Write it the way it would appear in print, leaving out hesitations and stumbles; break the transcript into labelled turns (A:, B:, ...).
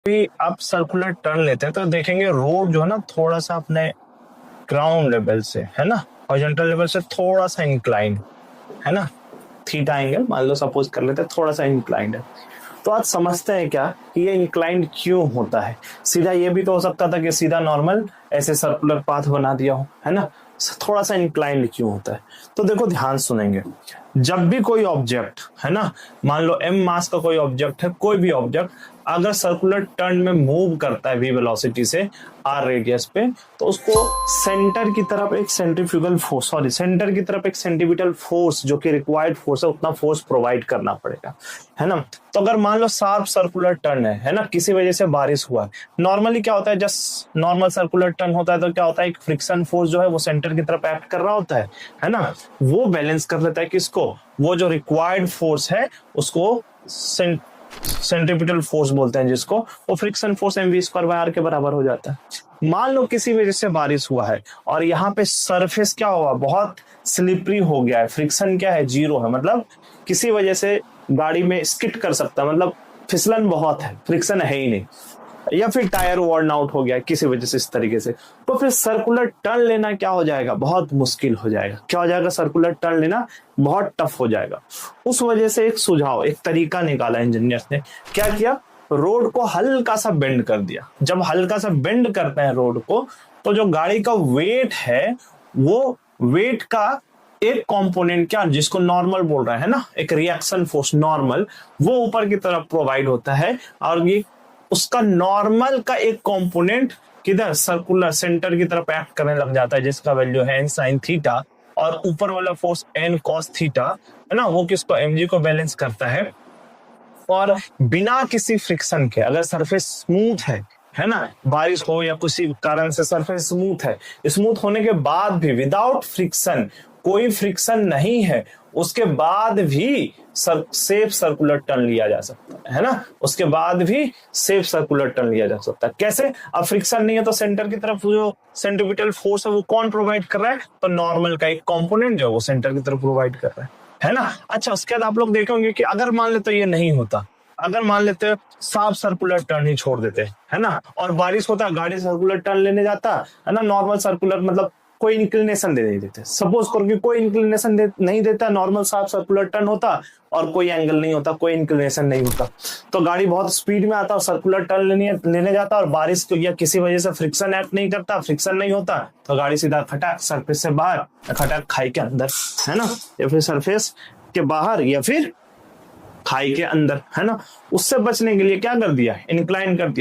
A: भी आप circular turn लेते हैं तो देखेंगे रोड जो है ना थोड़ा सा अपने ग्राउंड लेवल से, है ना, हॉरिजॉन्टल लेवल से थोड़ा सा इंक्लाइन, है ना, थीटा एंगल मान लो सपोज कर लेते हैं, थोड़ा सा इंक्लाइंड है। तो आज समझते हैं क्या कि ये इंक्लाइंड क्यों होता है। सीधा ये भी तो हो सकता था कि सीधा नॉर्मल ऐसे सर्कुलर पाथ बना दिया हो, है ना, थोड़ा सा इंक्लाइंड क्यों होता है। तो देखो ध्यान सुनेंगे, जब भी कोई ऑब्जेक्ट, है ना, मान लो m मास का कोई ऑब्जेक्ट है, कोई भी ऑब्जेक्ट अगर सर्कुलर टर्न में मूव करता है v वेलोसिटी से r रेडियस पे, तो उसको सेंटर की तरफ एक सेंट्रीफ्यूगल फोर्स, सॉरी सेंटर की तरफ एक सेंट्रीपिटल फोर्स जो कि रिक्वायर्ड फोर्स है, उतना फोर्स प्रोवाइड करना पड़ेगा, है ना। तो अगर मान लो शार्प सर्कुलर टर्न है ना, किसी वजह से बारिश हुआ है, नॉर्मली क्या होता है, जस्ट नॉर्मल सर्कुलर टर्न होता है तो क्या होता है, एक फ्रिक्शन फोर्स जो है वो सेंटर की तरफ एक्ट कर रहा होता है ना, वो बैलेंस कर लेता है किसको, वो जो रिक्वायर्ड फोर्स है उसको सेंट्रीपिटल फोर्स बोलते हैं जिसको, वो फ्रिक्शन फोर्स mv²/r के बराबर हो जाता है। मान लो किसी वजह से बारिश हुआ है और यहाँ पे सरफेस क्या हुआ, बहुत स्लिपरी हो गया है, फ्रिक्शन क्या है, 0 है, मतलब किसी वजह से गाड़ी में स्किड कर सकता है, मतलब फिसलन बहुत है, फ्रिक्शन है ही नहीं, या फिर टायर वर्न आउट हो गया किसी वजह से इस तरीके से, तो फिर सर्कुलर टर्न लेना क्या हो जाएगा, बहुत मुश्किल हो जाएगा। क्या हो जाएगा, सर्कुलर टर्न लेना बहुत टफ हो जाएगा। उस वजह से एक सुझाव, एक तरीका निकाला इंजीनियर्स ने, क्या किया, रोड को हल्का सा बेंड कर दिया। जब हल्का सा बेंड करते हैं रोड को, तो जो गाड़ी का वेट है वो वेट का एक कंपोनेंट, क्या जिसको नॉर्मल बोल रहे हैं ना, एक रिएक्शन फोर्स नॉर्मल, वो ऊपर की तरफ प्रोवाइड होता है, और ये उसका नॉर्मल का एक कंपोनेंट किधर, सर्कुलर सेंटर की तरफ एक्ट करने लग जाता है, जिसका वैल्यू है n sin थीटा, और ऊपर वाला फोर्स n cos थीटा, है ना, वो किसको, mg को बैलेंस करता है। और बिना किसी फ्रिक्शन के, अगर सरफेस स्मूथ है ना, बारिश हो या किसी कारण से सरफेस स्मूथ है, स्मूथ होने के बाद भी विदाउट फ्रिक्शन, कोई फ्रिक्शन नहीं है, उसके बाद भी सेफ सर्कुलर टर्न लिया जा सकता है ना, उसके बाद भी सेफ सर्कुलर टर्न लिया जा सकता है। कैसे, अब फ्रिक्शन नहीं है तो सेंटर की तरफ जो सेंट्रीपिटल फोर्स है वो कौन प्रोवाइड कर रहा है, तो नॉर्मल का एक कंपोनेंट जो है वो सेंटर की तरफ प्रोवाइड कर रहा है ना। अच्छा, उसके बाद आप लोग देखेंगे कि अगर मान लेते ये नहीं होता, अगर मान लेते साफ सर्कुलर टर्न ही छोड़ देते, है ना, और बारिश होता, गाड़ी सर्कुलर टर्न लेने जाता, है ना, नॉर्मल सर्कुलर मतलब कोई इंक्लिनेशन दे नहीं देते, सपोज करो कि कोई इंक्लिनेशन नहीं देता, नॉर्मल साफ सर्कुलर टर्न होता और कोई एंगल नहीं होता, कोई इंक्लिनेशन नहीं होता, तो गाड़ी बहुत स्पीड में आता और सर्कुलर टर्न लेने जाता, और बारिश तो या किसी वजह से फ्रिक्शन एक्ट नहीं करता, फ्रिक्शन नहीं होता, तो गाड़ी सीधा खटाक सरफेस से बाहर, खटाक खाई के अंदर, है ना, या फिर सरफेस के बाहर या फिर खाई के अंदर, है ना। उससे बचने के लिए क्या कर दिया, इंक्लाइन कर दिया।